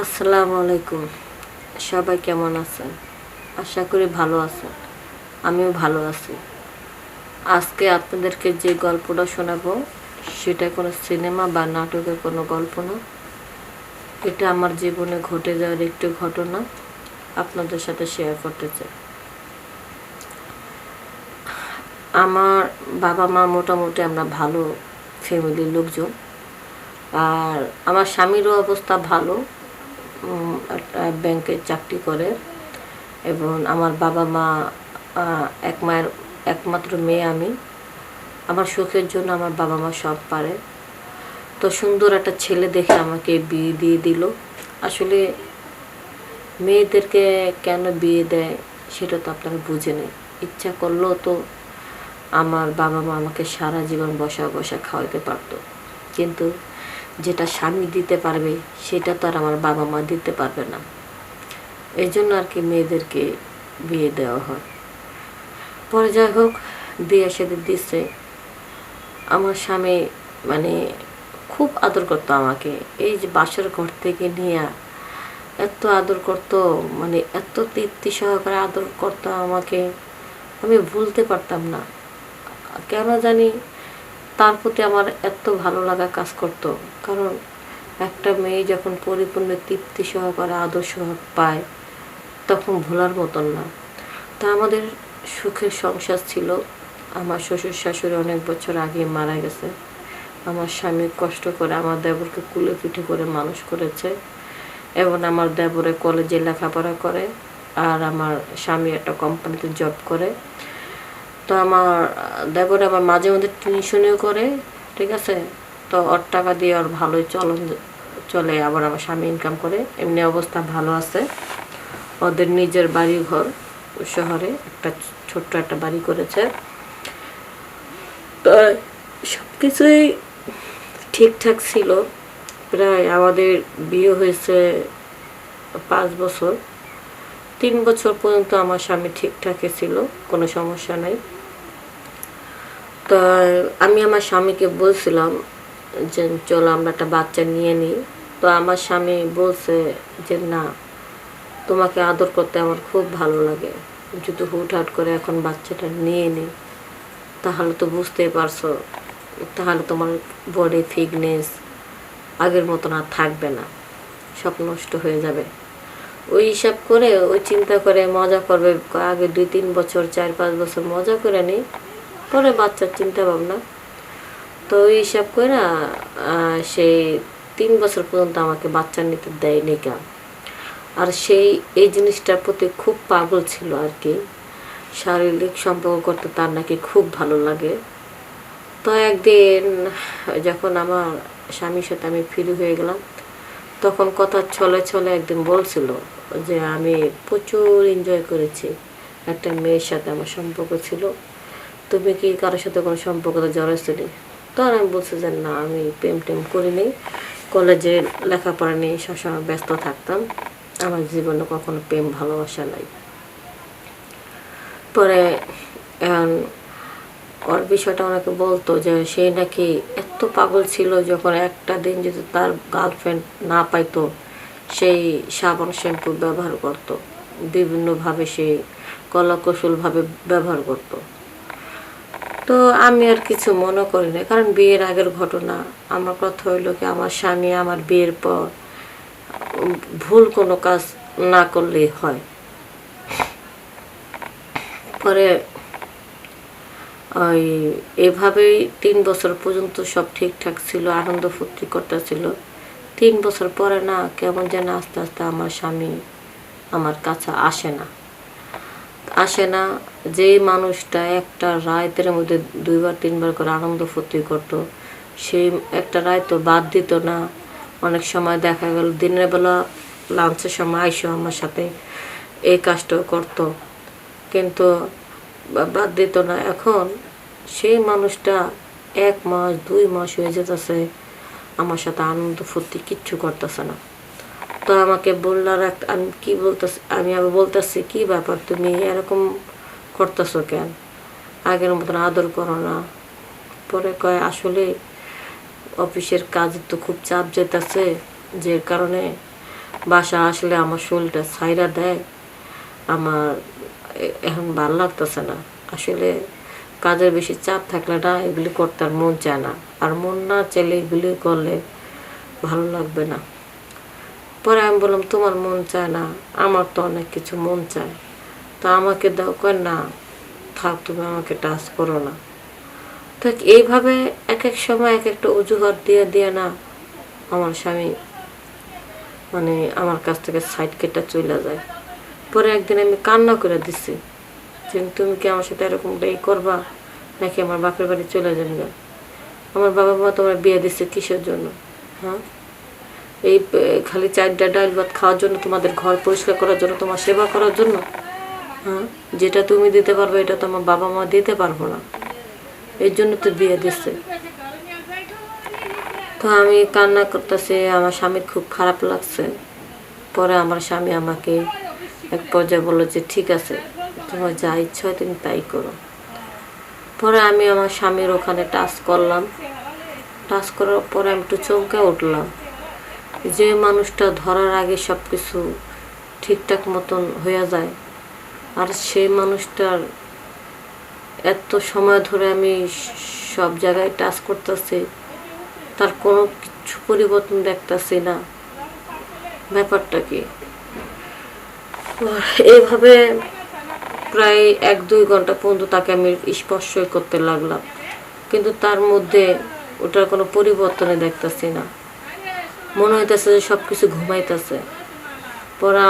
আসসালামু আলাইকুম। সবাই কেমন আছেন? আশা করি ভালো আছেন। আমিও ভালো আছি। আজকে আপনাদেরকে যে গল্পটা শোনাবো সেটা কোনো সিনেমা বা নাটকের কোনো গল্প না। এটা আমার জীবনে ঘটে যাওয়ার একটি ঘটনা আপনাদের সাথে শেয়ার করতে চাই। আমার বাবা মা মোটামুটি আমরা ভালো ফ্যামিলির লোকজন। আর আমার স্বামীরও অবস্থা ভালো, একটা ব্যাংকে চাকরি করে। এবং আমার বাবা মা, এক মায়ের একমাত্র মেয়ে আমি। আমার সুখের জন্য আমার বাবা মা সব পারে। তো সুন্দর একটা ছেলে দেখে আমাকে বিয়ে দিয়ে দিল। আসলে মেয়েদেরকে কেন বিয়ে দেয় সেটা তো আপনারা বুঝে নেই। ইচ্ছা করলেও তো আমার বাবা মা আমাকে সারা জীবন বসা বসা খাওয়াতে পারতো, কিন্তু যেটা স্বামী দিতে পারবে সেটা তো আর আমার বাবা মা দিতে পারবে না। এই জন্য আর কি মেয়েদেরকে বিয়ে দেওয়া হয়। পরে যাই হোক, বিয়ে সাথে দিচ্ছে। আমার স্বামী মানে খুব আদর করতো আমাকে। এই যে বাসর ঘর থেকে নিয়ে এত আদর করতো, মানে এত তৃপ্তি সহকারে আদর করতো আমাকে, আমি ভুলতে পারতাম না। কেন জানি তার প্রতি আমার এত ভালো লাগা কাজ করতো। কারণ একটা মেয়ে যখন পরিপূর্ণ তৃপ্তি সহকারে আদর সহ পায় তখন ভোলার মতন না। তা আমাদের সুখের সংসার ছিল। আমার শ্বশুর শাশুড়ি অনেক বছর আগে মারা গেছে। আমার স্বামী কষ্ট করে আমার দেবরকে কুলে পিঠে করে মানুষ করেছে, এবং আমার দেবরে কলেজে লেখাপড়া করে, আর আমার স্বামী একটা কোম্পানিতে জব করে। তো আমার দেবরে আবার মাঝে মধ্যে টিউশনিও করে, ঠিক আছে। তো ওর টাকা দিয়ে ওর ভালোই চলে। আবার আমার স্বামী ইনকাম করে, এমনি অবস্থা ভালো আছে। ওদের নিজের বাড়ি ঘর শহরে একটা ছোট্ট একটা বাড়ি করেছে। তো সব কিছুই ঠিকঠাক ছিল। প্রায় আমাদের বিয়ে হয়েছে 5 বছর। 3 বছর পর্যন্ত আমার স্বামী ঠিকঠাকই ছিল, কোনো সমস্যা নাই। তো আমি আমার স্বামীকে বলছিলাম যে চলো আমরা একটা বাচ্চা নিয়ে নিই। তো আমার স্বামী বলছে যে না, তোমাকে আদর করতে আমার খুব ভালো লাগে, যদি হুটহাট করে এখন বাচ্চাটা নিয়ে নিই তাহলে তো বুঝতেই পারছো, তাহলে তোমার বডি ফিটনেস আগের মতন আর থাকবে না, সব নষ্ট হয়ে যাবে। ওই হিসাব করে, ওই চিন্তা করে মজা করবে, আগে 2-3 বছর 4-5 বছর মজা করে নিই, পরে বাচ্চার চিন্তা ভাবনা। তো ওই হিসাব করে সেই 3 বছর পর্যন্ত আমাকে বাচ্চা নিতে দেয়নি কেন। আর সেই এই জিনিসটার প্রতি খুব পাগল ছিল আর কি। শারীরিক সম্পর্ক করতে তার নাকি খুব ভালো লাগে। তো একদিন যখন আমার স্বামীর সাথে আমি ফ্রি হয়ে গেলাম, তখন কথা ছলে ছলে একদিন বলছিল যে আমি প্রচুর এনজয় করেছি, একটা মেয়ের সাথে আমার সম্পর্ক ছিল, তুমি কি কারোর সাথে কোনো সম্পর্কতে জড়াইছিলি? তখন আমি বলছি যে না, আমি প্রেম টেম করিনি, কলেজে লেখাপড়া নিয়ে সবসময় ব্যস্ত থাকতাম, আমার জীবনে কখনো প্রেম ভালোবাসা নাই। পরে এখন ওর বিষয়টা ওনাকে বলতো যে সে নাকি এত পাগল ছিল, যখন একটা দিন যদি তার গার্লফ্রেন্ড না পাইতো সেই সাবান শ্যাম্পু ব্যবহার করত, বিভিন্নভাবে সে কলাকৌশলভাবে ব্যবহার করত। তো আমি আর কিছু মনে করি না, কারণ বিয়ের আগের ঘটনা। আমার কথা হইলো কি, আমার স্বামী আমার বিয়ের পর ভুল কোনো কাজ না করলেই হয়। পরে ওই এভাবেই 3 বছর পর্যন্ত সব ঠিকঠাক ছিল, আনন্দ ফুর্তি করতেছিল। 3 বছর পরে না, কেমন যেন আস্তে আস্তে আমার স্বামী আমার কাছে আসে না। যে মানুষটা একটা রাতের মধ্যে 2-3 বার করে আনন্দ ফুর্তি করতো, সেই একটা রাত তো বাদ দিত না। অনেক সময় দেখা গেল দিনের বেলা লাঞ্চের সময় আইসো আমার সাথে এই কাজটাও করতো, কিন্তু বাদ দিত না। এখন সেই মানুষটা 1 মাস 2 মাস হয়ে যেতেছে আমার সাথে আনন্দ ফুর্তি কিচ্ছু করতেছে না। তো আমাকে বললার আমি কি বলতেছি, আমি আবার বলতেছি কি ব্যাপার, তুমি এরকম করতেছো কেন, আগের মতন আদর করো না। পরে কয় আসলে অফিসের কাজ তো খুব চাপ যেতেছে, যে কারণে বাসা আসলে আমার শরীরটা ছাইরা দেয়। আমার এখন ভালো লাগতেছে না। আসলে কাজের বেশি চাপ থাকলে না এগুলি করতে আর মন চায় না, আর মন না চাইলে এগুলি করলে ভালো লাগবে না। পরে আমি বললাম তোমার মন চায় না, আমার তো অনেক কিছু মন চায়, তা আমাকে দাও। কয় না থাক, তুমি আমাকে টাচ করো না। তো এইভাবে এক এক সময় এক একটা অজুহাত দিয়ে দিয়ে না আমার স্বামী মানে আমার কাছ থেকে সাইড কেটে চলে যায়। পরে একদিন আমি কান্না করে দিছি যে তুমি কি আমার সাথে এরকমটাই করবা, নাকি আমার বাপের বাড়ি চলে যাবে না? আমার বাবা মা তোমার বিয়ে দিচ্ছে কিসের জন্য? হ্যাঁ, এই খালি চারটা ডাল ভাত খাওয়ার জন্য, তোমাদের ঘর পরিষ্কার করার জন্য, তোমার সেবা করার জন্য? হ্যাঁ, যেটা তুমি দিতে পারবে এটা তো আমার বাবা মা দিতে পারবো না, এর জন্য তো বিয়ে দিচ্ছে। তো আমি কান্না করতেছি, আমার স্বামীর খুব খারাপ লাগছে। পরে আমার স্বামী আমাকে এক পর্যায়ে বললো যে ঠিক আছে, তোমার যা ইচ্ছা হয় তুমি তাই করো। পরে আমি আমার স্বামীর ওখানে টাচ করলাম। টাচ করার পরে আমি একটু চমকে উঠলাম যে মানুষটা ধরার আগে সব কিছু ঠিকঠাক মতন হয়ে যায়, আর সেই মানুষটার এত সময় ধরে আমি সব জায়গায় টাচ করতেছি, তার কোনো কিছু পরিবর্তন দেখতেছি না। ব্যাপারটা কি? এইভাবে প্রায় 1-2 ঘন্টা পর্যন্ত তাকে আমি স্পর্শই করতে লাগলাম, কিন্তু তার মধ্যে ওটার কোনো পরিবর্তনে দেখতেছি না। মনে হইতেছে যে সব কিছু ঘুমাইতেছে। পরে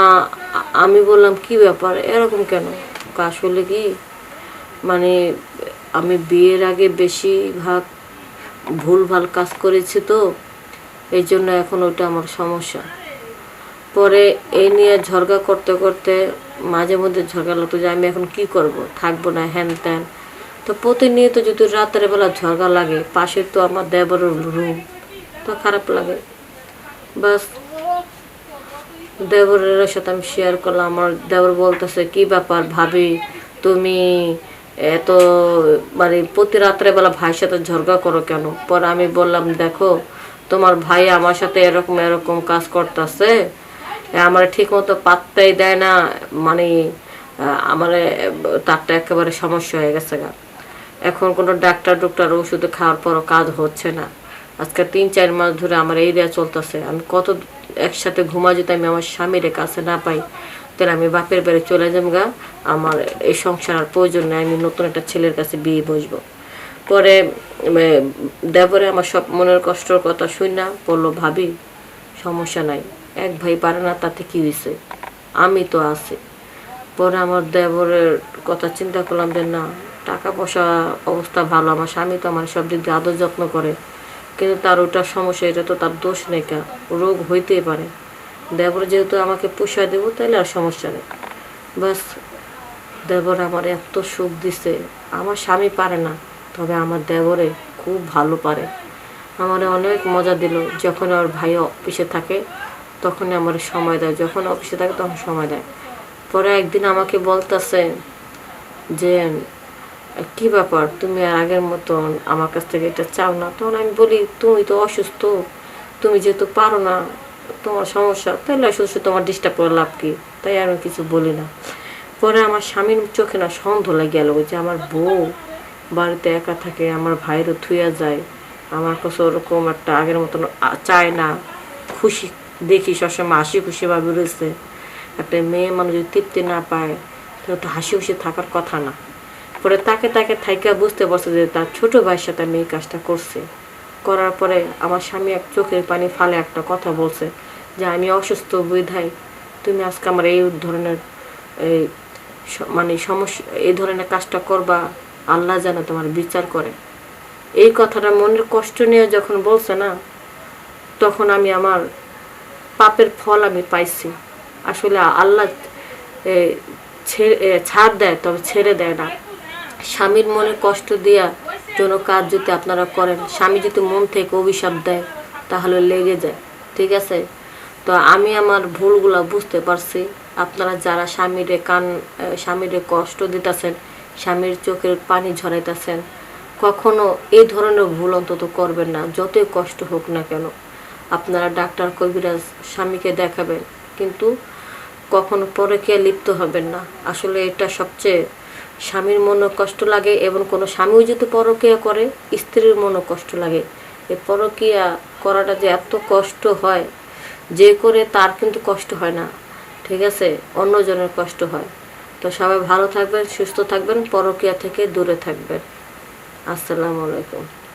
আমি বললাম কি ব্যাপার, এরকম কেন? আসলে কি মানে আমি বিয়ের আগে বেশিরভাগ ভুলভাল কাজ করেছি, তো এই জন্য এখন ওটা আমার সমস্যা। পরে এই নিয়ে ঝগড়া করতে করতে মাঝে মধ্যে ঝগড়া লাগতো যে আমি এখন কি করব, থাকবো না, হ্যান ত্যান। তো প্রতিনিয়ত যদি রাতের বেলা ঝগড়া লাগে, পাশে তো আমার দেবরের রুম, তো খারাপ লাগে। বাস দেবরের সাথে আমি শেয়ার করলাম। আমার দেবর বলতেছে কি ব্যাপার ভাবি, তুমি এত মানে প্রতি রাত্রেবেলা ভাইয়ের সাথে ঝগড়া করো কেন? পরে আমি বললাম দেখো, তোমার ভাই আমার সাথে এরকম এরকম কাজ করতেছে, আমার ঠিক মতো পাত্তাই দেয় না, মানে আমার তারটা একেবারে সমস্যা হয়ে গেছে গা। এখন কোনো ডাক্তার ওষুধ খাওয়ার পরও কাজ হচ্ছে না। আজকে 3-4 মাস ধরে আমার এই দেয়া চলতেছে। আমি কত একসাথে ঘুমা, যদি আমি আমার স্বামীর কাছে না পাই তাহলে আমি বাপের বাড়ি চলে যাবো গা, আমার এই সংসার আর প্রয়োজন নেই, আমি নতুন একটা ছেলের কাছে বিয়ে বসবো। পরে দেবরে আমার সব মনের কষ্টর কথা শুই না বললো ভাবি সমস্যা নাই, এক ভাই পারে না তাতে কি হয়েছে, আমি তো আছি। পরে আমার দেবরের কথা চিন্তা করলাম যে না, টাকা পয়সা অবস্থা ভালো, আমার স্বামী তো আমার সব দিক দিয়ে আদর যত্ন করে, কিন্তু তার ওটা সমস্যা, এটা তো তার দোষ নেই, কা রোগ হইতেই পারে। দেবর যেহেতু আমাকে পোষায় দেবো তাহলে আর সমস্যা নেই। বাস দেবর আমার এত সুখ দিছে, আমার স্বামী পারে না, তবে আমার দেবরে খুব ভালো পারে। আমার অনেক মজা দিল। যখন ওর ভাই অফিসে থাকে তখনই আমার সময় দেয়, যখন অফিসে থাকে তখন সময় দেয়। পরে একদিন আমাকে বলতেছে যে কি ব্যাপার, তুমি আর আগের মতন আমার কাছ থেকে এটা চাও না? তখন আমি বলি তুমি তো অসুস্থ, তুমি যেহেতু পারো না, তোমার সমস্যা, তাহলে শুধু তোমার ডিস্টার্ব করে লাভ কি? তাই আমি কিছু বলি না। পরে আমার স্বামীর চোখে না সন্দেহ লাগে গেল যে আমার বউ বাড়িতে একা থাকে, আমার ভাইরও থুইয়া যায়, আমার কাছে ওরকম একটা আগের মতন চায় না, খুশি দেখি সবসময় হাসি খুশিভাবে রয়েছে। একটা মেয়ে মানুষ যদি তৃপ্তি না পায় তাহলে তো হাসি খুশি থাকার কথা না। পরে তাকে তাকে থাইকা বুঝতে পারছে যে তার ছোট ভাইয়ের সাথে আমি এই কাজটা করছে। করার পরে আমার স্বামী এক চোখের পানি ফালে একটা কথা বলছে যে আমি অসুস্থ বিধায় তুমি আজকে আমার এই ধরনের এই মানে সমস্যা, এই ধরনের কাজটা করবা, আল্লাহ যেন তোমার বিচার করে। এই কথাটা মনের কষ্ট নিয়ে যখন বলছে না, তখন আমি আমার পাপের ফল আমি পাইছি। আসলে আল্লাহ ছাড় দেয় তবে ছেড়ে দেয় না। স্বামীর মনে কষ্ট দিয়া কোনো কাজ যদি আপনারা করেন, স্বামী যদি মন থেকে অভিশাপ দেয় তাহলে লেগে যায়, ঠিক আছে? তো আমি আমার ভুলগুলা বুঝতে পারছি। আপনারা যারা স্বামীরে কষ্ট দিতেছেন, স্বামীর চোখের পানি ঝরাইতেছেন, কখনো এই ধরনের ভুল অন্তত করবেন না। যতই কষ্ট হোক না কেন আপনারা ডাক্তার কবিরাজ স্বামীকে দেখাবেন, কিন্তু কখনো পরকীয়া লিপ্ত হবেন না। আসলে এটা সবচেয়ে স্বামীর মনে কষ্ট লাগে, এবং কোনো স্বামীও যদি পরকীয়া করে স্ত্রীর মনে কষ্ট লাগে। এই পরকীয়া করাটা যে এত কষ্ট হয়, যে করে তার কিন্তু কষ্ট হয় না, ঠিক আছে, অন্যজনের কষ্ট হয়। তো সবাই ভালো থাকবেন, সুস্থ থাকবেন, পরকীয়া থেকে দূরে থাকবেন। আসসালামু আলাইকুম।